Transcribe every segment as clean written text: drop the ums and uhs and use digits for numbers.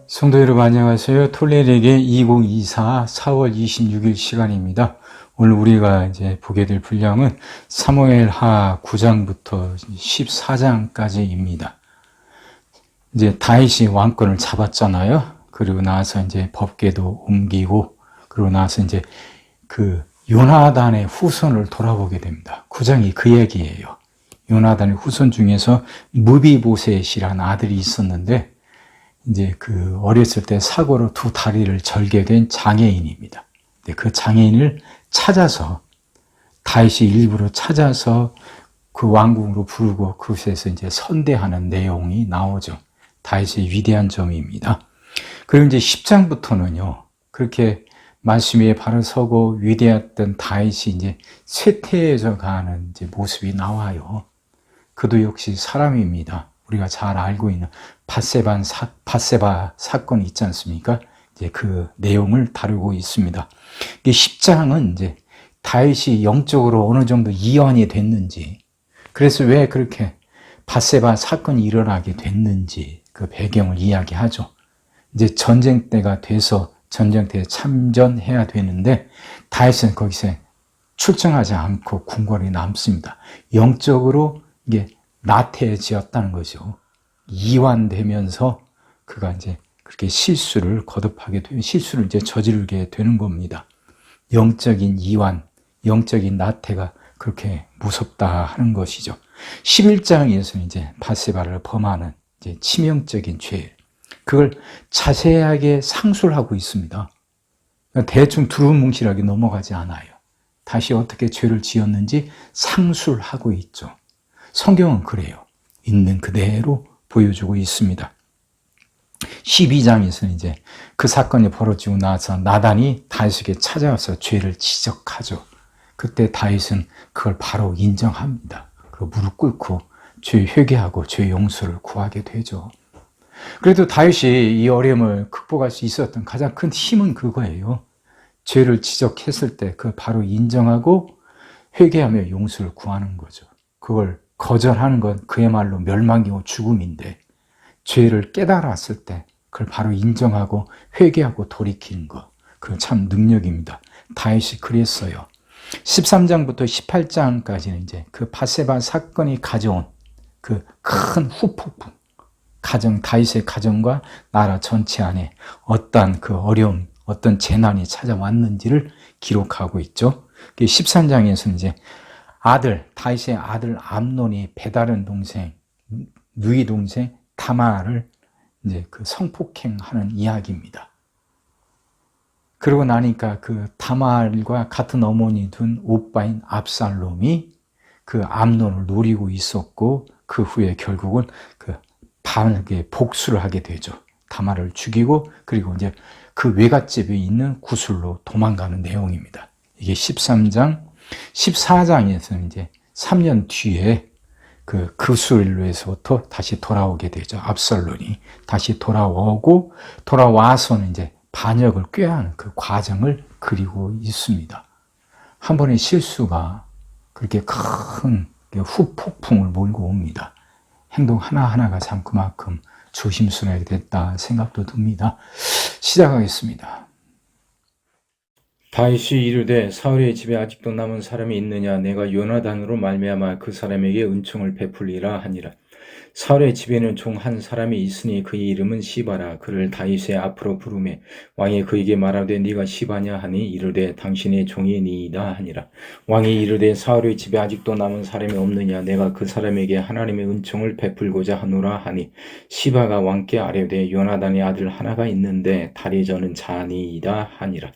성도 여러분 안녕하세요. 톨레렉의 2024 4월 26일 시간입니다. 오늘 우리가 이제 보게 될 분량은 사무엘하 9장부터 14장까지입니다. 이제 다윗이 왕권을 잡았잖아요. 그리고 나서 이제 법궤도 옮기고 그리고 나서 이제 그 요나단의 후손을 돌아보게 됩니다. 9장이 그 얘기예요. 요나단의 후손 중에서 무비보셋이라는 아들이 있었는데 이제 그 어렸을 때 사고로 두 다리를 절게 된 장애인입니다. 그 장애인을 찾아서 다윗이 일부러 찾아서 그 왕궁으로 부르고 그곳에서 이제 선대하는 내용이 나오죠. 다윗의 위대한 점입니다. 그리고 이제 10장부터는요. 그렇게 말씀 위에 바로 서고 위대했던 다윗이 이제 쇠퇴해져 가는 이제 모습이 나와요. 그도 역시 사람입니다. 우리가 잘 알고 있는 밧세바 사건이 있지 않습니까? 이제 그 내용을 다루고 있습니다. 10장은 이제 다윗이 영적으로 어느 정도 이완이 됐는지, 그래서 왜 그렇게 밧세바 사건이 일어나게 됐는지 그 배경을 이야기하죠. 이제 전쟁 때가 돼서 전쟁터에 참전해야 되는데 다윗은 거기서 출정하지 않고 궁궐에 남습니다. 영적으로 이게 나태해지었다는 거죠. 이완되면서 그가 이제 그렇게 실수를 거듭하게 되고 실수를 이제 저지르게 되는 겁니다. 영적인 이완, 영적인 나태가 그렇게 무섭다 하는 것이죠. 11장에서는 이제 밧세바를 범하는 이제 치명적인 죄, 그걸 자세하게 상술하고 있습니다. 그러니까 대충 두루뭉실하게 넘어가지 않아요. 다시 어떻게 죄를 지었는지 상술하고 있죠. 성경은 그래요. 있는 그대로 보여주고 있습니다. 12장에서는 이제 그 사건이 벌어지고 나서 나단이 다윗에게 찾아와서 죄를 지적하죠. 그때 다윗은 그걸 바로 인정합니다. 그리고 무릎 꿇고 죄 회개하고 죄 용서를 구하게 되죠. 그래도 다윗이 이 어려움을 극복할 수 있었던 가장 큰 힘은 그거예요. 죄를 지적했을 때 그걸 바로 인정하고 회개하며 용서를 구하는 거죠. 그걸 거절하는 건 그야말로 멸망이고 죽음인데 죄를 깨달았을 때 그걸 바로 인정하고 회개하고 돌이키는 것, 그건 참 능력입니다. 다윗이 그랬어요. 13장부터 18장까지는 이제 그 밧세바 사건이 가져온 그 큰 후폭풍, 다윗의 가정과 나라 전체 안에 어떠한 그 어려움, 어떤 재난이 찾아왔는지를 기록하고 있죠. 13장에서는 이제 다윗의 아들 암논이 배다른 동생, 누이 동생 다말을 이제 그 성폭행하는 이야기입니다. 그러고 나니까 그 다말과 같은 어머니 둔 오빠인 압살롬이 그 암논을 노리고 있었고 그 후에 결국은 그 반에게 복수를 하게 되죠. 다말을 죽이고 그리고 이제 그 외갓집에 있는 구슬로 도망가는 내용입니다. 이게 13장, 14장에서는 이제 3년 뒤에 그 구슬로에서부터 다시 돌아오게 되죠. 압살롬이 다시 돌아와서는 이제 반역을 꾀하는 그 과정을 그리고 있습니다. 한 번의 실수가 그렇게 큰 후폭풍을 몰고 옵니다. 행동 하나하나가 참 그만큼 조심스러워야 됐다 생각도 듭니다. 시작하겠습니다. 다윗이 이르되 사울의 집에 아직도 남은 사람이 있느냐? 내가 요나단으로 말미암아 그 사람에게 은총을 베풀리라 하니라. 사울의 집에는 종 한 사람이 있으니 그의 이름은 시바라. 그를 다윗의 앞으로 부르매 왕이 그에게 말하되 네가 시바냐 하니 이르되 당신의 종이 니이다 하니라. 왕이 이르되 사울의 집에 아직도 남은 사람이 없느냐? 내가 그 사람에게 하나님의 은총을 베풀고자 하노라 하니 시바가 왕께 아뢰되 요나단의 아들 하나가 있는데 다리 저는 자니이다 하니라.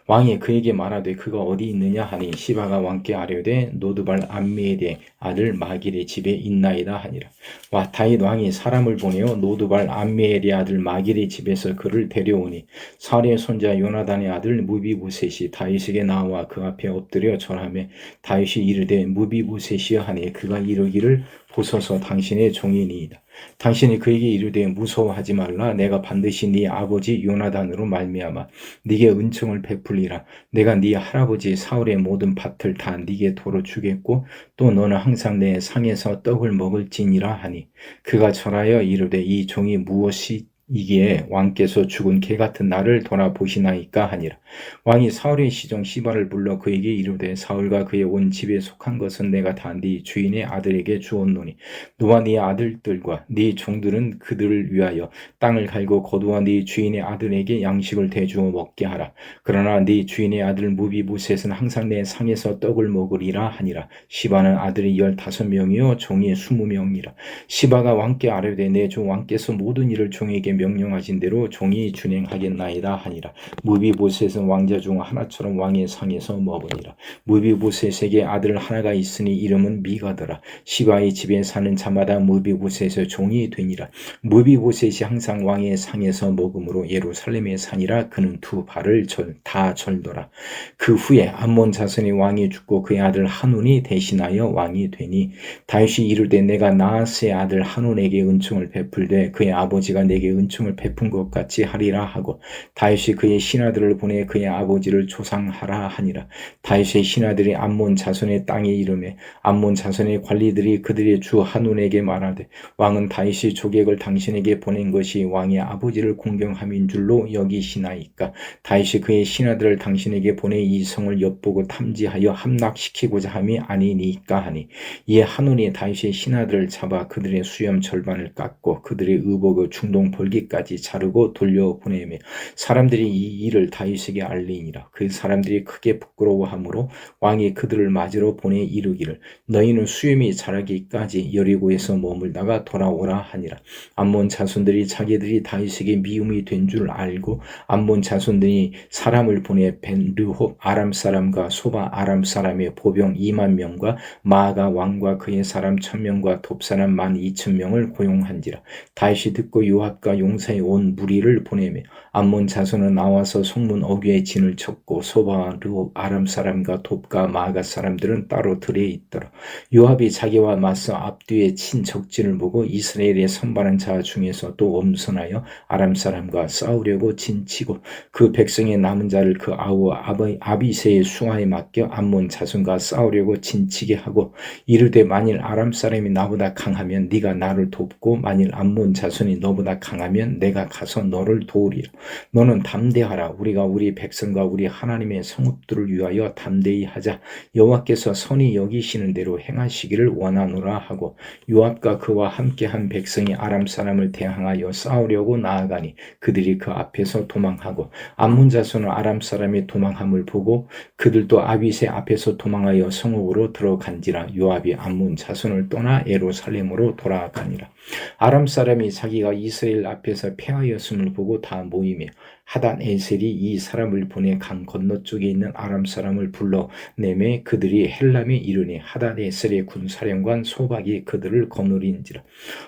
왕이 그에게 말하되 그가 어디 있느냐 하니 시바가 왕께 아뢰되 노드발 암미엘의 아들 마길의 집에 있나이다 하니라. 와 다윗 왕이 사람을 보내어 노드발 암미엘의 아들 마길의 집에서 그를 데려오니 사울의 손자 요나단의 아들 무비보셋이 다윗에게 나와 그 앞에 엎드려 절하며 다윗이 이르되 무비보셋이여 하니 그가 이르기를 보소서 당신의 종이니이다. 당신이 그에게 이르되 무서워하지 말라. 내가 반드시 네 아버지 요나단으로 말미암아 네게 은총을 베풀리라. 내가 네 할아버지 사울의 모든 밭을 다 네게 도로 주겠고 또 너는 항상 내 상에서 떡을 먹을지니라 하니 그가 절하여 이르되 이 종이 무엇이 이기에 왕께서 죽은 개 같은 나를 돌아보시나이까 하니라. 왕이 사울의 시종 시바를 불러 그에게 이르되 사울과 그의 온 집에 속한 것은 내가 다 네 주인의 아들에게 주었노니 너와 네 아들들과 네 종들은 그들을 위하여 땅을 갈고 거두어 네 주인의 아들에게 양식을 대주어 먹게 하라. 그러나 네 주인의 아들 무비보셋은 항상 내 상에서 떡을 먹으리라 하니라. 시바는 아들이 15명이요 종이 20명이라. 시바가 왕께 아뢰되 내 주 왕께서 모든 일을 종에게 명령하신 대로 종이 준행하겠나이다 하니라. 무비보셋은 왕자 중 하나처럼 왕의 상에서 먹으니라. 무비보셋에게 아들 하나가 있으니 이름은 미가더라. 시바의 집에 사는 자마다 무비보셋의 종이 되니라. 무비보셋이 항상 왕의 상에서 먹음으로 예루살렘에 사니라. 그는 두 발을 다 절더라. 그 후에 암몬 자손이 왕이 죽고 그의 아들 한운이 대신하여 왕이 되니 다윗이 이르되 내가 나하스의 아들 한운에게 은총을 베풀되 그의 아버지가 내게 은총을 베푼 것 같이 하리라 하고 다윗이 그의 신하들을 보내 그의 아버지를 조상하라 하니라. 다윗의 신하들이 암몬 자손의 땅에 이르매 암몬 자손의 관리들이 그들의 주 한운에게 말하되 왕은 다윗이 조객을 당신에게 보낸 것이 왕의 아버지를 공경함인 줄로 여기시나이까. 다윗이 그의 신하들을 당신에게 보내 이 성을 엿보고 탐지하여 함락시키고자 함이 아니니까 하니 이에 한운이 다윗의 신하들을 잡아 그들의 수염 절반을 깎고 그들의 의복의 중동 볼기까지 자르고 돌려보내며 사람들이 이 일을 다윗에게 알리니라. 그 사람들이 크게 부끄러워하므로 왕이 그들을 맞으러 보내 이르기를 너희는 수염이 자라기까지 여리고에서 머물다가 돌아오라 하니라. 암몬 자손들이 자기들이 다윗에게 미움이 된 줄 알고 암몬 자손들이 사람을 보내 벤르홉 아람 사람과 소바 아람 사람의 보병 2만 명과 마아가 왕과 그의 사람 1000명과 톱 사람 12,000명을 고용한지라. 다윗이 듣고 요압과 용사의 온 무리를 보내며 암몬 자손은 나와서 성문 어귀에 진을 쳤고 소바와 르홉 아람 사람과 톱과 마아가 사람들은 따로 들에 있더라. 요압이 자기와 맞서 앞뒤에 친 적진을 보고 이스라엘의 선발한 자 중에서 또 엄선하여 아람 사람과 싸우려고 진치고 그 백성의 남은 자를 그 아우 아비새의 수하에 맡겨 암몬 자손과 싸우려고 진치게 하고 이르되 만일 아람 사람이 나보다 강하면 네가 나를 돕고 만일 암몬 자손이 너보다 강하면 내가 가서 너를 도우리라. 너는 담대하라. 우리가 우리 백성과 우리 하나님의 성읍들을 위하여 담대히 하자. 여호와께서 선히 여기시는 대로 행하시기를 원하노라 하고 요압과 그와 함께한 백성이 아람 사람을 대항하여 싸우려고 나아가니 그들이 그 앞에서 도망하고 암몬 자손은 아람 사람이 도망함을 보고 그들도 아비새 앞에서 도망하여 성읍으로 들어간지라. 요압이 암몬 자손을 떠나 예루살렘으로 돌아가니라. 아람 사람이 자기가 이스라엘 앞에서 패하였음을 보고 다 모이며 하닷에셀이 이 사람을 보내 강 건너쪽에 있는 아람 사람을 불러내매 그들이 헬람에 이르니 하닷에셀의 군사령관 소박이 그들을 거느린지라.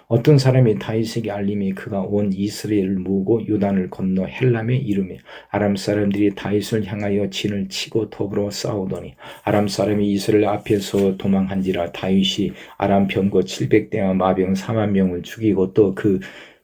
어떤 사람이 다윗에게 알림이 그가 온 이스라엘을 모으고 요단을 건너 헬람에 이르며 아람 사람들이 다윗을 향하여 진을 치고 더불어 싸우더니 아람 사람이 이스라엘 앞에서 도망한지라. 다윗이 아람 병거 700대와 마병 4만 명을 죽이고 또 그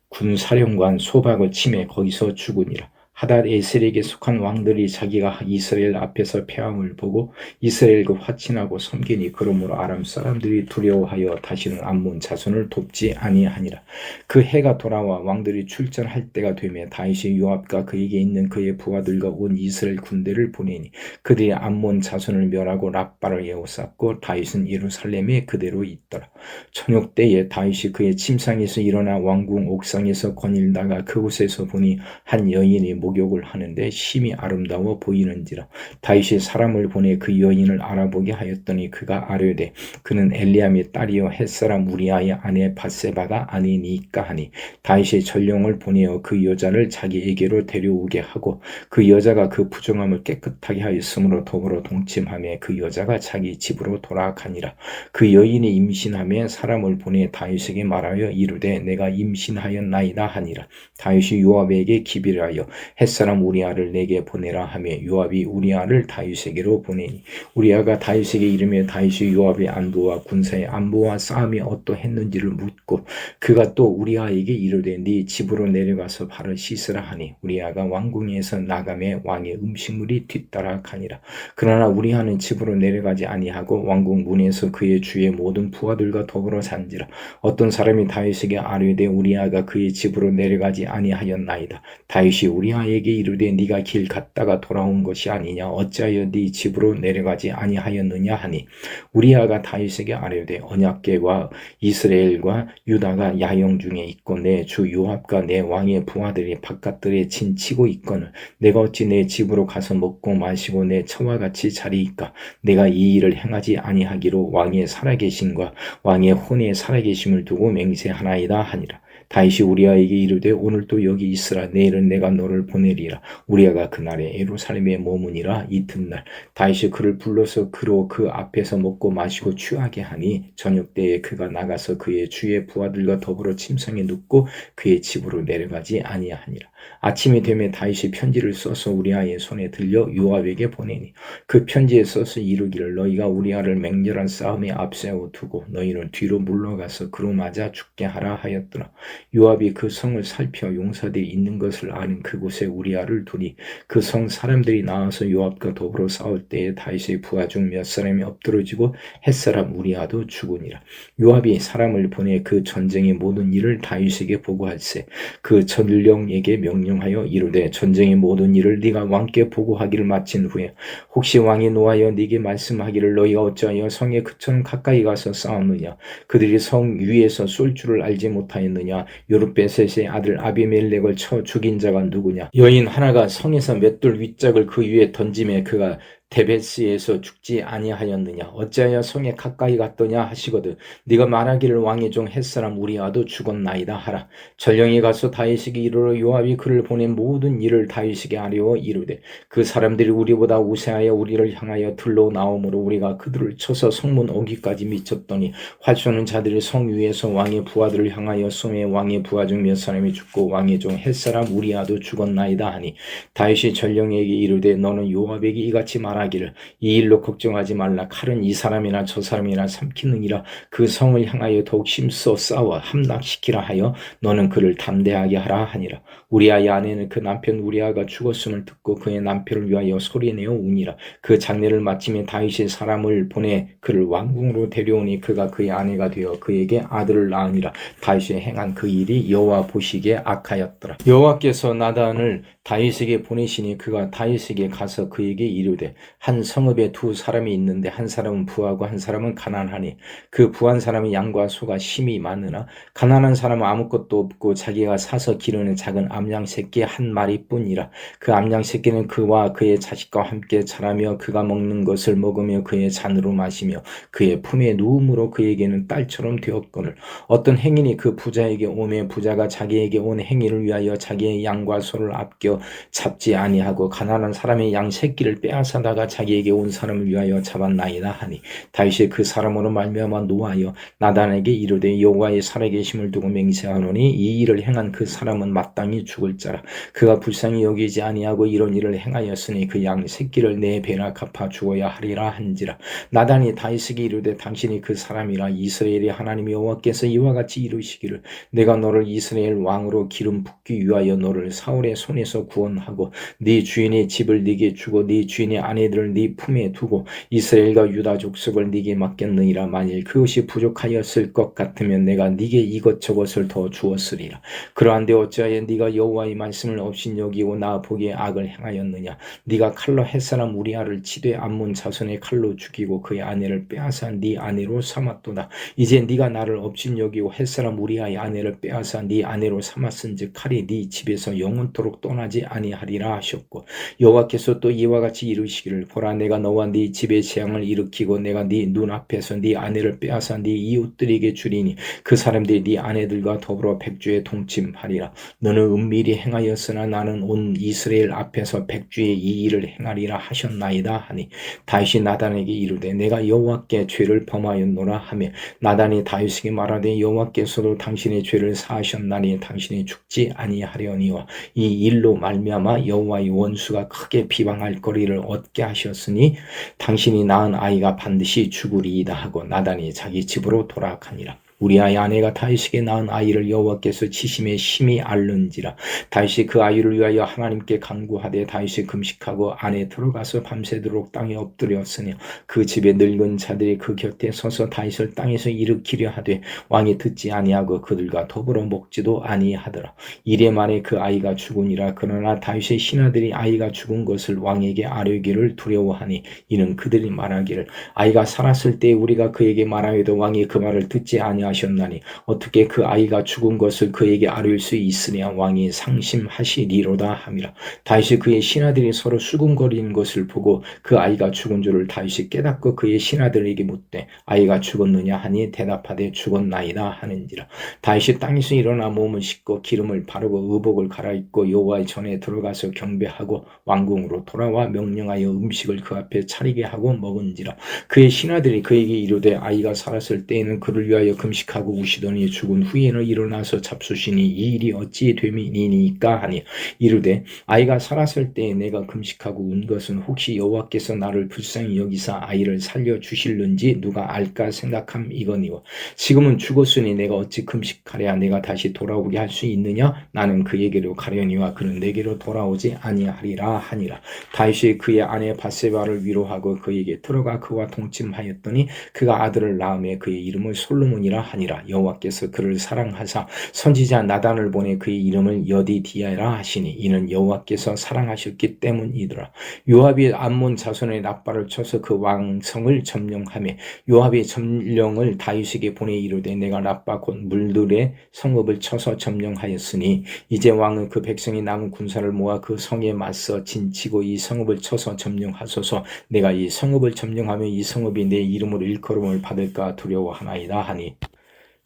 군사령관 소박을 치매 거기서 죽으니라. 하닷에셀에게 속한 왕들이 자기가 이스라엘 앞에서 패함을 보고 이스라엘과 화친하고 섬기니 그러므로 아람 사람들이 두려워하여 다시는 암몬 자손을 돕지 아니하니라. 그 해가 돌아와 왕들이 출전할 때가 되며 다윗이 요압과 그에게 있는 그의 부하들과 온 이스라엘 군대를 보내니 그들이 암몬 자손을 멸하고 랍바를 에워쌌고 다윗은 예루살렘에 그대로 있더라. 저녁 때에 다윗이 그의 침상에서 일어나 왕궁 옥상에서 거닐다가 그곳에서 보니 한 여인이 목욕을 하는데 심히 아름다워 보이는지라. 다윗이 사람을 보내 그 여인을 알아보게 하였더니 그가 아뢰되 그는 엘리암의 딸이요 햇사람 우리아의 아내 밧세바가 아니니까 하니 다윗이 전령을 보내어 그 여자를 자기에게로 데려오게 하고 그 여자가 그 부정함을 깨끗하게 하였으므로 더불어 동침하며 그 여자가 자기 집으로 돌아가니라. 그 여인이 임신하며 사람을 보내 다윗에게 말하여 이르되 내가 임신하였나이다 하니라. 다윗이 요압에게 기비하여 햇사람 우리아를 내게 보내라 하며 요압이 우리아를 다윗에게로 보내니 우리아가 다윗에게 이르며 다윗이 요압의 안부와 군사의 안부와 싸움이 어떠했는지를 묻고 그가 또 우리아에게 이르되 네 집으로 내려가서 발을 씻으라 하니 우리아가 왕궁에서 나가매 왕의 음식물이 뒤따라 가니라. 그러나 우리아는 집으로 내려가지 아니하고 왕궁 문에서 그의 주의 모든 부하들과 더불어 산지라. 어떤 사람이 다윗에게 아뢰되 우리아가 그의 집으로 내려가지 아니하였나이다. 다윗이 우리아에게 이르되 네가 길 갔다가 돌아온 것이 아니냐 어찌하여 네 집으로 내려가지 아니하였느냐 하니 우리아가 다윗에게 아뢰되 언약궤와 이스라엘과 유다가 야영 중에 있고 내 주 요압과 내 왕의 부하들이 바깥들에 진치고 있거늘 내가 어찌 내 집으로 가서 먹고 마시고 내 처와 같이 자리이까. 내가 이 일을 행하지 아니하기로 왕의 살아계심과 왕의 혼의 살아계심을 두고 맹세하나이다 하니라. 다윗이 우리아에게 이르되 오늘도 여기 있으라. 내일은 내가 너를 보내리라. 우리아가 그날에 예루살렘에 머무니라. 이튿날 다윗이 그를 불러서 그로 그 앞에서 먹고 마시고 취하게 하니 저녁 때에 그가 나가서 그의 주의 부하들과 더불어 침상에 눕고 그의 집으로 내려가지 아니하니라. 아침이 되매 다윗이 편지를 써서 우리아의 손에 들려 요압에게 보내니 그 편지에 써서 이르기를 너희가 우리아를 맹렬한 싸움에 앞세워 두고 너희는 뒤로 물러가서 그로 맞아 죽게 하라 하였더라. 요압이 그 성을 살펴 용사들이 있는 것을 아는 그곳에 우리아를 두니 그 성 사람들이 나와서 요압과 더불어 싸울 때에 다윗의 부하 중 몇 사람이 엎드러지고 햇사람 우리아도 죽으니라. 요압이 사람을 보내 그 전쟁의 모든 일을 다윗에게 보고할세 그 전령에게 명령하여 이르되 전쟁의 모든 일을 네가 왕께 보고하기를 마친 후에 혹시 왕이 노하여 네게 말씀하기를 너희가 어찌하여 성에 그처럼 가까이 가서 싸웠느냐 그들이 성 위에서 쏠 줄을 알지 못하였느냐 요르베셋의 아들 아비멜렉을 쳐 죽인 자가 누구냐 여인 하나가 성에서 맷돌 윗짝을 그 위에 던짐에 그가 데베스에서 죽지 아니하였느냐 어찌하여 성에 가까이 갔더냐 하시거든 네가 말하기를 왕의 종 햇사람 우리아도 죽었나이다 하라. 전령이 가서 다윗에게 이르러 요압이 그를 보낸 모든 일을 다윗에게 아뢰어 이르되 그 사람들이 우리보다 우세하여 우리를 향하여 들러 나오므로 우리가 그들을 쳐서 성문 오기까지 미쳤더니 활 쏘는 자들이 성 위에서 왕의 부하들을 향하여 쏘매 왕의 부하 중 몇 사람이 죽고 왕의 종 햇사람 우리아도 죽었나이다 하니 다윗이 전령에게 이르되 너는 요압에게 이같이 말하기를 이 일로 걱정하지 말라. 칼은 이 사람이나 저 사람이나 삼키느니라. 그 성을 향하여 더욱 힘써 싸워 함락시키라 하여 너는 그를 담대하게 하라 하니라. 우리아의 아내는 그 남편 우리아가 죽었음을 듣고 그의 남편을 위하여 소리내어 우니라. 그 장례를 마치며 다윗이 사람을 보내 그를 왕궁으로 데려오니 그가 그의 아내가 되어 그에게 아들을 낳으니라. 다윗이 행한 그 일이 여호와 보시기에 악하였더라. 여호와께서 나단을 다윗에게 보내시니 그가 다윗에게 가서 그에게 이르되 한 성읍에 두 사람이 있는데 한 사람은 부하고 한 사람은 가난하니 그 부한 사람이 양과 소가 심히 많으나 가난한 사람은 아무것도 없고 자기가 사서 기르는 작은 암양 새끼 한 마리뿐이라. 그 암양 새끼는 그와 그의 자식과 함께 자라며 그가 먹는 것을 먹으며 그의 잔으로 마시며 그의 품에 누움으로 그에게는 딸처럼 되었거늘 어떤 행인이 그 부자에게 오매 부자가 자기에게 온 행위를 위하여 자기의 양과 소를 아껴 잡지 아니하고 가난한 사람의 양 새끼를 빼앗아다가 자기에게 온 사람을 위하여 잡았나이다 하니 다윗이 그 사람으로 말미암아 노하여 나단에게 이르되 여호와의 살아계심을 두고 맹세하노니 이 일을 행한 그 사람은 마땅히 죽을 자라. 그가 불쌍히 여기지 아니하고 이런 일을 행하였으니 그 양 새끼를 네 배나 갚아 주어야 하리라 한지라. 나단이 다윗에게 이르되 당신이 그 사람이라. 이스라엘의 하나님 여호와께서 이와 같이 이르시기를 내가 너를 이스라엘 왕으로 기름 붓기 위하여 너를 사울의 손에서 구원하고 네 주인의 집을 네게 주고 네 주인의 아내들을 네 품에 두고 이스라엘과 유다 족속을 네게 맡겼느니라. 만일 그것이 부족하였을 것 같으면 내가 네게 이것저것을 더 주었으리라. 그러한데 어찌하여 네가 여호와의 말씀을 업신여기고 나 보기에 악을 행하였느냐. 네가 칼로 햇사람 우리아를 치되 암몬 자손의 칼로 죽이고 그의 아내를 빼앗아 네 아내로 삼았도다. 이제 네가 나를 업신여기고 햇사람 우리아의 아내를 빼앗아 네 아내로 삼았은즉 칼이 네 집에서 영원토록 떠나지 아니하리라 하셨고 여호와께서 또 이와 같이 이르시기를 이르기를 보라 내가 너와 네 집의 재앙을 일으키고 내가 네 눈앞에서 네 아내를 빼앗아 네 이웃들에게 주리니 그 사람들이 네 아내들과 더불어 백주에 동침하리라. 너는 은밀히 행하였으나 나는 온 이스라엘 앞에서 백주에 이 일을 행하리라 하셨나이다 하니 다윗이 나단에게 이르되 내가 여호와께 죄를 범하였노라 하며 나단이 다윗에게 말하되 여호와께서도 당신의 죄를 사하셨나니 당신이 죽지 아니하려니와 이 일로 말미암아 여호와의 원수가 크게 비방할 거리를 얻게 하셨으니 당신이 낳은 아이가 반드시 죽으리이다 하고 나단이 자기 집으로 돌아가니라. 우리아의 아내가 다윗에게 낳은 아이를 여호와께서 치심에 심히 앓는지라. 다윗이 그 아이를 위하여 하나님께 간구하되 다윗이 금식하고 안에 들어가서 밤새도록 땅에 엎드렸으니 그 집에 늙은 자들이 그 곁에 서서 다윗을 땅에서 일으키려 하되 왕이 듣지 아니하고 그들과 더불어 먹지도 아니하더라. 이래 만에 그 아이가 죽으니라. 그러나 다윗의 신하들이 아이가 죽은 것을 왕에게 아뢰기를 두려워하니 이는 그들이 말하기를 아이가 살았을 때 우리가 그에게 말하여도 왕이 그 말을 듣지 아니하셨나니 어떻게 그 아이가 죽은 것을 그에게 아뢰을 수 있으랴. 왕이 상심하시리로다 함이라. 다윗이 그의 신하들이 서로 수군거리는 것을 보고 그 아이가 죽은 줄을 다윗이 깨닫고 그의 신하들에게 묻되 아이가 죽었느냐 하니 대답하되 죽었나이다 하는지라. 다윗이 땅에서 일어나 몸을 씻고 기름을 바르고 의복을 갈아입고 여호와의 전에 들어가서 경배하고 왕궁으로 돌아와 명령하여 음식을 그 앞에 차리게 하고 먹은지라. 그의 신하들이 그에게 이르되 아이가 살았을 때에는 그를 위하여 금식하고 우시더니 죽은 후에는 일어나서 잡수시니 이 일이 어찌 됨이니까 하니 이르되 아이가 살았을 때에 내가 금식하고 운 것은 혹시 여호와께서 나를 불쌍히 여기사 아이를 살려주실는지 누가 알까 생각함이거니와 지금은 죽었으니 내가 어찌 금식하랴. 내가 다시 돌아오게 할 수 있느냐. 나는 그에게로 가려니와 그는 내게로 돌아오지 아니하리라 하니라. 다윗이 그의 아내 바세바를 위로하고 그에게 들어가 그와 동침하였더니 그가 아들을 낳으며 그의 이름을 솔로몬이라 하니라. 여호와께서 그를 사랑하사 선지자 나단을 보내 그의 이름을 여디디아라 하시니 이는 여호와께서 사랑하셨기 때문이더라. 요압이 암몬 자손의 납발을 쳐서 그 왕성을 점령하며 요압이 점령을 다윗에게 보내 이르되 내가 납바 곧 물들의 성읍을 쳐서 점령하였으니 이제 왕은 그 백성이 남은 군사를 모아 그 성에 맞서 진치고 이 성읍을 쳐서 점령하소서. 내가 이 성읍을 점령하며 이 성읍이 내 이름으로 일컬음을 받을까 두려워하나이다 하니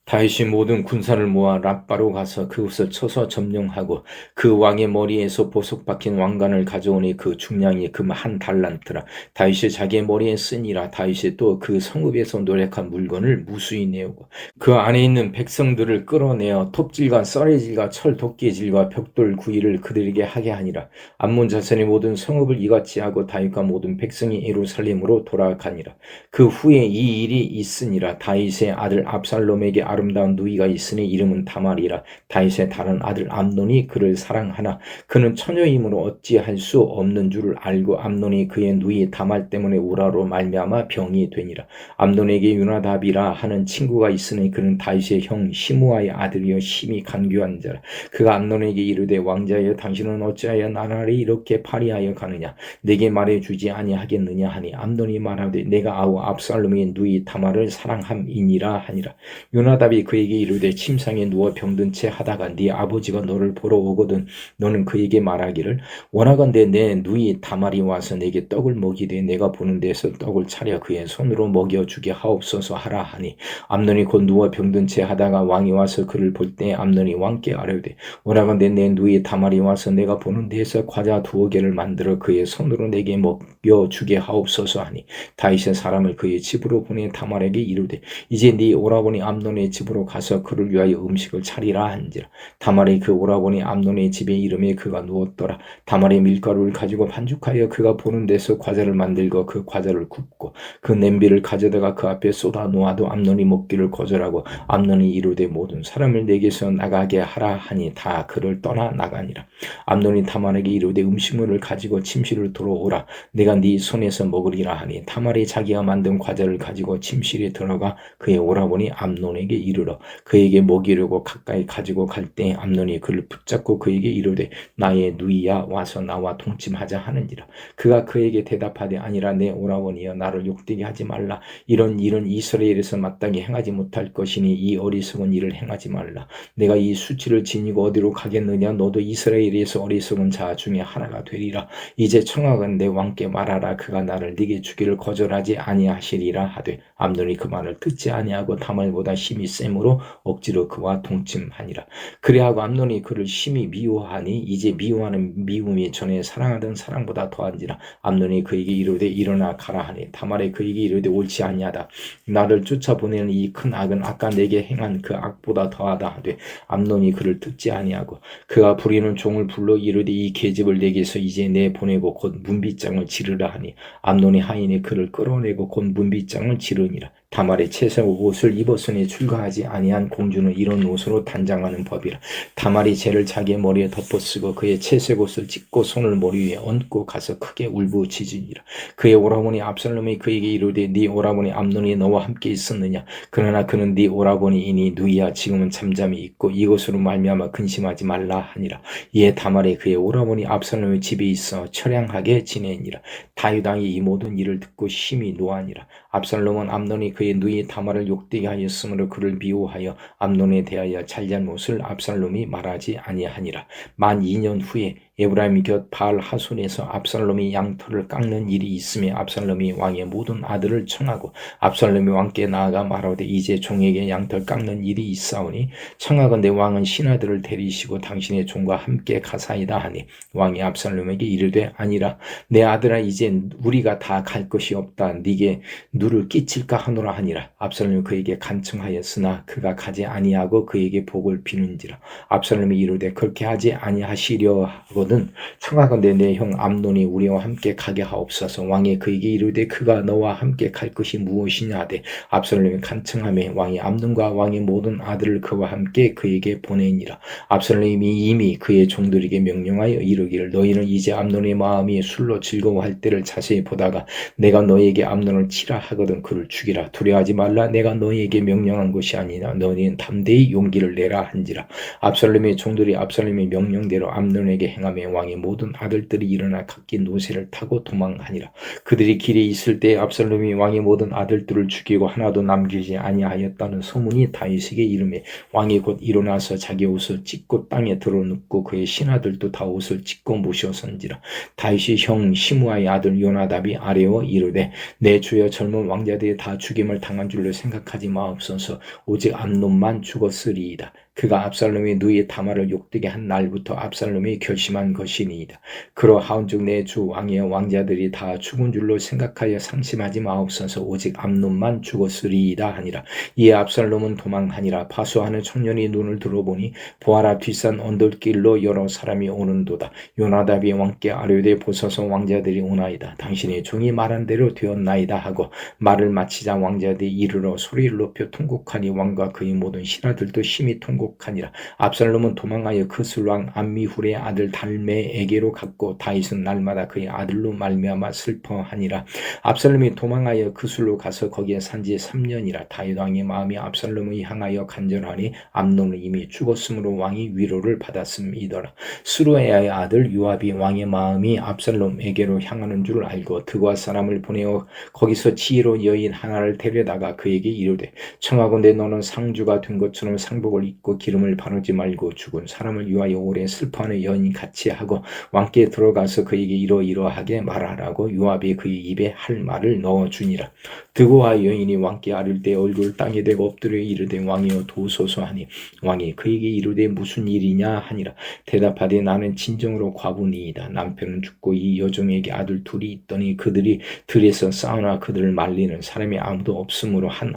다윗이 모든 군사를 모아 랍바로 가서 그곳을 쳐서 점령하고 그 왕의 머리에서 보석 박힌 왕관을 가져오니 그 중량이 금 1달란트라. 다윗이 자기의 머리에 쓰니라. 다윗이 또 그 성읍에서 노력한 물건을 무수히 내오고 그 안에 있는 백성들을 끌어내어 톱질과 썰의질과 철 도끼질과 벽돌 구이를 그들에게 하게 하니라. 암몬 자손의 모든 성읍을 이같이 하고 다윗과 모든 백성이 예루살렘으로 돌아가니라. 그 후에 이 일이 있으니라. 다윗의 아들 압살롬에게 아름다운 누이가 있으니 이름은 다말이라. 다윗의 다른 아들 암논이 그를 사랑하나 그는 처녀이므로 어찌할 수 없는 줄을 알고 암논이 그의 누이 다말 때문에 우라로 말미암아 병이 되니라. 암논에게 요나답이라 하는 친구가 있으니 그는 다윗의 형 시므아의 아들이요 심히 간교한 자라. 그가 암논에게 이르되 왕자여 당신은 어찌하여 나라를 이렇게 파리하여 가느냐. 내게 말해주지 아니하겠느냐 하니 암논이 말하되 내가 아우 압살롬의 누이 다말을 사랑함이니라 하니라. 요나답이 그에게 이르되 침상에 누워 병든 채 하다가 네 아버지가 너를 보러 오거든 너는 그에게 말하기를 원하건대 내 누이 다말이 와서 내게 떡을 먹이되 내가 보는 데서 떡을 차려 그의 손으로 먹여주게 하옵소서 하라 하니 암논이 곧 누워 병든 채 하다가 왕이 와서 그를 볼 때 암논이 왕께 아뢰되 원하건대 내 누이 다말이 와서 내가 보는 데에서 과자 2개를 만들어 그의 손으로 내게 먹여주게 하옵소서 하니 다윗의 사람을 그의 집으로 보내 다말에게 이르되 이제 네 오라버니 암논의 집으로 가서 그를 위하여 음식을 차리라 한지라. 다말이 그 오라버니 암논의 집에 이름에 그가 누웠더라. 다말이 밀가루를 가지고 반죽하여 그가 보는 데서 과자를 만들고 그 과자를 굽고 그 냄비를 가져다가 그 앞에 쏟아 놓아도 암논이 먹기를 거절하고 암논이 이르되 모든 사람을 내게서 나가게 하라 하니 다 그를 떠나 나가니라. 암논이 다말에게 이르되 음식물을 가지고 침실을 들어오라. 내가 네 손에서 먹으리라 하니 다말이 자기가 만든 과자를 가지고 침실에 들어가 그의 오라버니 암논에게 이르러 그에게 먹이려고 가까이 가지고 갈 때 암논이 그를 붙잡고 그에게 이르되 나의 누이야 와서 나와 동침하자 하는지라. 그가 그에게 대답하되 아니라 내 오라버니여 나를 욕되게 하지 말라. 이런 일은 이스라엘에서 마땅히 행하지 못할 것이니 이 어리석은 일을 행하지 말라. 내가 이 수치를 지니고 어디로 가겠느냐. 너도 이스라엘에서 어리석은 자 중에 하나가 되리라. 이제 청하건대 왕께 말하라. 그가 나를 네게 주기를 거절하지 아니하시리라 하되 암논이 그 말을 듣지 아니하고 다말보다 심히 셈으로 억지로 그와 동침하니라. 그래하고 암논이 그를 심히 미워하니 이제 미워하는 미움이 전에 사랑하던 사랑보다 더한지라. 암논이 그에게 이르되 일어나 가라 하니 다말이 그에게 이르되 옳지 아니하다. 나를 쫓아보내는 이 큰 악은 아까 내게 행한 그 악보다 더하다 하되 암논이 그를 듣지 아니하고 그가 부리는 종을 불러 이르되 이 계집을 내게서 이제 내 보내고 곧 문빗장을 지르라 하니 암논이 하인이 그를 끌어내고 곧 문빗장을 지르니라. 다말의 채색 옷을 입었으니 출가하지 아니한 공주는 이런 옷으로 단장하는 법이라. 다말이 재를 자기의 머리에 덮어쓰고 그의 채색 옷을 찢고 손을 머리 위에 얹고 가서 크게 울부짖으니라. 그의 오라버니 압살롬이 그에게 이르되 네 오라버니 암논이 너와 함께 있었느냐. 그러나 그는 네 오라버니이니 누이야 지금은 잠잠히 있고 이것으로 말미암아 근심하지 말라 하니라. 이에 다말이 그의 오라버니 압살롬의 집에 있어 처량하게 지내니라. 다윗 왕이 이 모든 일을 듣고 심히 노하니라. 압살롬은 암논이 그의 누이 다말을 욕되게 하였으므로 그를 미워하여 암논에 대하여 잘잘못을 압살롬이 말하지 아니하니라. 만 2년 후에 에브라임 곁 바알 하손에서 압살롬이 양털을 깎는 일이 있음에 압살롬이 왕의 모든 아들을 청하고 압살롬이 왕께 나아가 말하되 이제 종에게 양털 깎는 일이 있사오니 청하건대 왕은 신하들을 데리시고 당신의 종과 함께 가사이다 하니 왕이 압살롬에게 이르되 아니라 내 아들아 이제 우리가 다 갈 것이 없다. 네게 누를 끼칠까 하노라 하니라. 압살롬이 그에게 간청하였으나 그가 가지 아니하고 그에게 복을 비는지라. 압살롬이 이르되 그렇게 하지 아니하시려 하거든 청하건대 내 형 암논이 우리와 함께 가게 하옵소서. 왕이 그에게 이르되 그가 너와 함께 갈 것이 무엇이냐 하되 압살롬이 간청하매 왕이 암논과 왕의 모든 아들을 그와 함께 그에게 보내니라. 압살롬이 이미 그의 종들에게 명령하여 이르기를 너희는 이제 암논의 마음이 술로 즐거워할 때를 자세히 보다가 내가 너희에게 암논을 치라 하거든 그를 죽이라. 두려워하지 말라. 내가 너희에게 명령한 것이 아니라 너희는 담대히 용기를 내라 한지라. 압살롬의 종들이 압살롬의 명령대로 암논에게 행하며 왕의 모든 아들들이 일어나 각기 노새를 타고 도망하니라. 그들이 길에 있을 때 압살롬이 왕의 모든 아들들을 죽이고 하나도 남기지 아니하였다는 소문이 다윗에게 이르매 왕이 곧 일어나서 자기 옷을 찢고 땅에 드러눕고 그의 신하들도 다 옷을 찢고 모셔선지라. 다윗이 형 시므아의 아들 요나답이 아뢰어 이르되 내 주여 젊은 왕자들이 다 죽임을 당한 줄로 생각하지 마옵소서. 오직 암논만 죽었으리이다. 그가 압살롬이 누이 다말을 욕되게 한 날부터 압살롬이 결심한 것이니이다. 그러하온즉 내 주 왕의 왕자들이 다 죽은 줄로 생각하여 상심하지 마옵소서. 오직 암논만 죽었으리이다 하니라. 이에 압살롬은 도망하니라. 파수하는 청년이 눈을 들어보니 보아라 뒷산 언덕길로 여러 사람이 오는도다. 요나답이 왕께 아뢰되 보소서 왕자들이 오나이다. 당신의 종이 말한 대로 되었나이다 하고 말을 마치자 왕자들이 이르러 소리를 높여 통곡하니 왕과 그의 모든 신하들도 심히 통곡하니라. 압살롬은 도망하여 그술왕 암미훌의 아들 달메에게로 갔고 다윗은 날마다 그의 아들로 말미암아 슬퍼하니라. 압살롬이 도망하여 그술로 가서 거기에 산지 3년이라. 다윗 왕의 마음이 압살롬을 향하여 간절하니 암논은 이미 죽었으므로 왕이 위로를 받았음이더라. 스루야의 아들 요압이 왕의 마음이 압살롬에게로 향하는 줄 알고 드과 사람을 보내어 거기서 지혜로운 여인 하나를 데려다가 그에게 이르되 청하건대 너는 상주가 된 것처럼 상복을 입고 기름을 바르지 말고 죽은 사람을 위하여 오래 슬퍼하는 여인 같이 하고 왕께 들어가서 그에게 이러이러하게 말하라고 요압이 그의 입에 할 말을 넣어주니라. 드고와 여인이 왕께 아뢰 때 얼굴 땅에 대고 엎드려 이르되 왕이여 도우소서 하니 왕이 그에게 이르되 무슨 일이냐 하니라. 대답하되 나는 진정으로 과부니이다. 남편은 죽고 이 여종에게 아들 둘이 있더니 그들이 들에서 싸우나 그들을 말리는 사람이 아무도 없으므로 한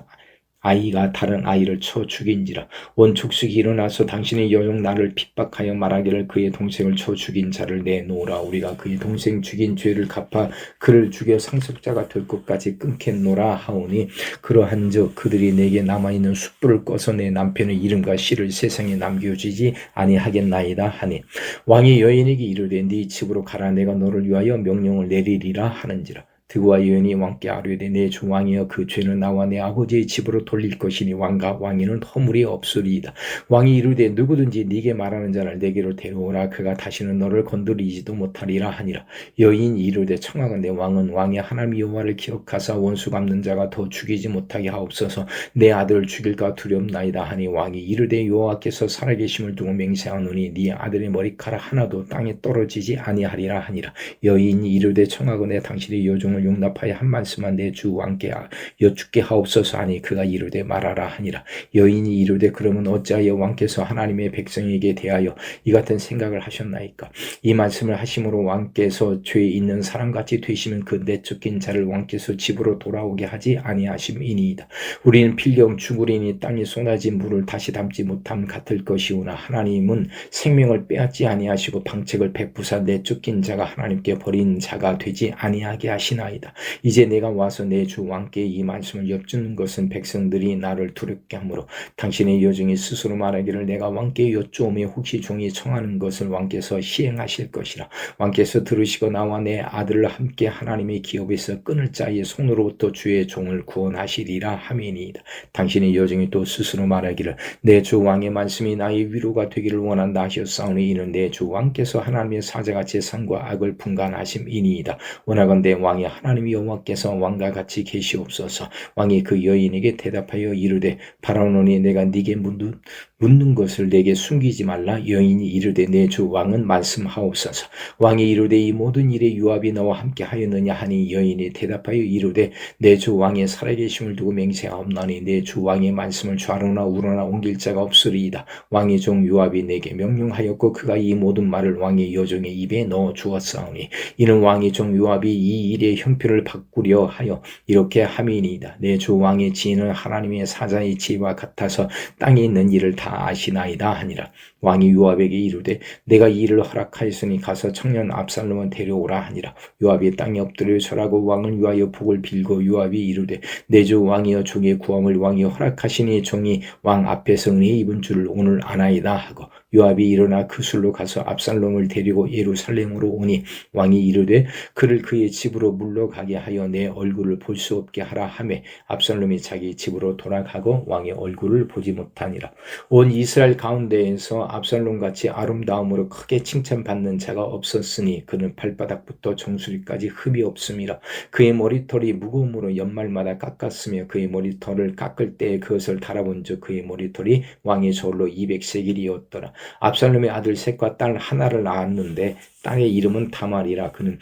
아이가 다른 아이를 쳐 죽인지라. 온 족속이 일어나서 당신의 여종 나를 핍박하여 말하기를 그의 동생을 쳐 죽인 자를 내놓으라. 우리가 그의 동생 죽인 죄를 갚아 그를 죽여 상속자가 될 것까지 끊겠노라 하오니 그러한즉 그들이 내게 남아있는 숯불을 꺼서 내 남편의 이름과 씨를 세상에 남겨주지 아니하겠나이다 하니 왕이 여인에게 이르되 네 집으로 가라. 내가 너를 위하여 명령을 내리리라 하는지라. 드와 여인이 왕께 아뢰되 내 주 왕이여 그 죄는 나와 내 아버지의 집으로 돌릴 것이니 왕과 왕위는 허물이 없으리이다. 왕이 이르되 누구든지 네게 말하는 자를 내게로 데려오라. 그가 다시는 너를 건드리지도 못하리라 하니라. 여인이 이르되 청하건대 왕은 왕의 하나님 여호와를 기억하사 원수 갚는 자가 더 죽이지 못하게 하옵소서. 내 아들을 죽일까 두렵나이다 하니 왕이 이르되 여호와께서 살아계심을 두고 맹세하노니 네 아들의 머리카락 하나도 땅에 떨어지지 아니하리라 하니라. 여인이 이르되 청하건대 당신의 여종을 용납하여 한 말씀만 내 주 왕께 여쭙게 하옵소서 하니 그가 이르되 말하라 하니라. 여인이 이르되 그러면 어찌하여 왕께서 하나님의 백성에게 대하여 이 같은 생각을 하셨나이까? 이 말씀을 하심으로 왕께서 죄 있는 사람같이 되시면 그 내쫓긴 자를 왕께서 집으로 돌아오게 하지 아니하심이니이다. 우리는 필경 죽으리니 땅에 쏟아진 물을 다시 담지 못함 같을 것이오나 하나님은 생명을 빼앗지 아니하시고 방책을 베푸사 내쫓긴 자가 하나님께 버린 자가 되지 아니하게 하시나이다. 이제 내가 와서 내 주 왕께 이 말씀을 여쭙는 것은 백성들이 나를 두렵게 하므로 당신의 여종이 스스로 말하기를 내가 왕께 여쭈오매 혹시 종이 청하는 것을 왕께서 시행하실 것이라. 왕께서 들으시고 나와 내 아들을 함께 하나님의 기업에서 끊을 자의 손으로부터 주의 종을 구원하시리라 하미니이다. 당신의 여종이 또 스스로 말하기를 내 주 왕의 말씀이 나의 위로가 되기를 원한다 하셨사오니 이는 내 주 왕께서 하나님의 사자같이 선과 악을 분간하심이니이다. 원하건대 왕이 하나님 여호와께서 왕과 같이 계시옵소서. 왕이 그 여인에게 대답하여 이르되 바라오노니 내가 네게 묻는 것을 내게 숨기지 말라. 여인이 이르되 내 주 왕은 말씀하옵소서. 왕이 이르되 이 모든 일에 요압이 너와 함께 하였느냐 하니 여인이 대답하여 이르되 내 주 왕의 살아계심을 두고 맹세하옵나니 내 주 왕의 말씀을 좌로나 우로나 옮길 자가 없으리이다. 왕의 종 요압이 내게 명령하였고 그가 이 모든 말을 왕의 여종의 입에 넣어 주었사오니 이는 왕의 종 요압이 이 일의 형편을 바꾸려 하여 이렇게 함이니이다. 내 주 왕의 지인은 하나님의 사자의 지혜와 같아서 땅에 있는 일을 다 아시나이다 하니라. 왕이 요압에게 이르되 내가 이 일을 허락하였으니 가서 청년 압살롬을 데려오라 하니라. 요압이 땅에 엎드려 절하고 왕을 위하여 복을 빌고 요압이 이르되 내 주 왕이여 종의 구함을 왕이 허락하시니 종이 왕 앞에서 은혜 입은 줄을 오늘 아나이다 하고 요압이 일어나 그 술로 가서 압살롬을 데리고 예루살렘으로 오니 왕이 이르되 그를 그의 집으로 물러가게 하여 내 얼굴을 볼 수 없게 하라 하매 압살롬이 자기 집으로 돌아가고 왕의 얼굴을 보지 못하니라. 온 이스라엘 가운데에서 압살롬같이 아름다움으로 크게 칭찬받는 자가 없었으니 그는 발바닥부터 정수리까지 흠이 없음이라. 그의 머리털이 무거움으로 연말마다 깎았으며 그의 머리털을 깎을 때에 그것을 달아본즉 그의 머리털이 왕의 저울로 200세겔이었더라. 압살롬의 아들 셋과 딸 하나를 낳았는데 딸의 이름은 다말이라. 그는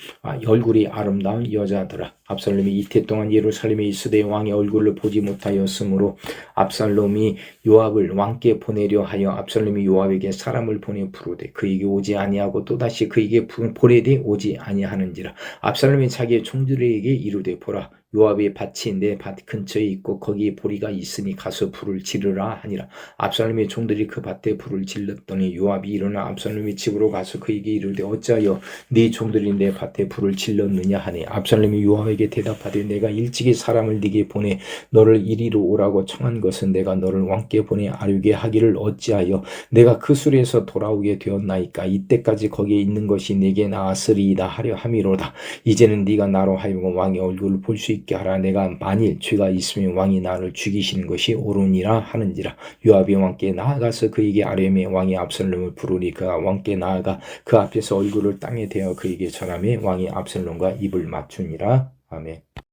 얼굴이 아름다운 여자더라. 압살롬이 이태 동안 예루살렘에 있으되 왕의 얼굴을 보지 못하였으므로 압살롬이 요압을 왕께 보내려 하여 압살롬이 요압에게 사람을 보내 부르되 그에게 오지 아니하고 또다시 그에게 보내되 오지 아니하는지라. 압살롬이 자기의 총들에게 이르되 보라 요압의 밭이 내 밭 근처에 있고 거기에 보리가 있으니 가서 불을 지르라 하니라. 압살롬의 종들이 그 밭에 불을 질렀더니 요압이 일어나 압살롬의 집으로 가서 그에게 이르되 어찌하여 네 종들이 내 밭에 불을 질렀느냐 하니 압살롬이 요압에게 대답하되 내가 일찍이 사람을 네게 보내 너를 이리로 오라고 청한 것은 내가 너를 왕께 보내 아뢰게 하기를 어찌하여 내가 그 수리에서 돌아오게 되었나이까. 이때까지 거기에 있는 것이 내게 나았으리이다 하려 함이로다. 이제는 네가 나로 하여금 왕의 얼굴을 볼 수 있게 하라. 내가 만일 죄가 있으면 왕이 나를 죽이시는 것이 옳으니라 하는지라. 요압이 왕께 나아가서 그에게 아뢰매 왕이 압살롬을 부르니 그가 왕께 나아가 그 앞에서 얼굴을 땅에 대어 그에게 절하매 왕이 압살롬과 입을 맞추니라. 아멘.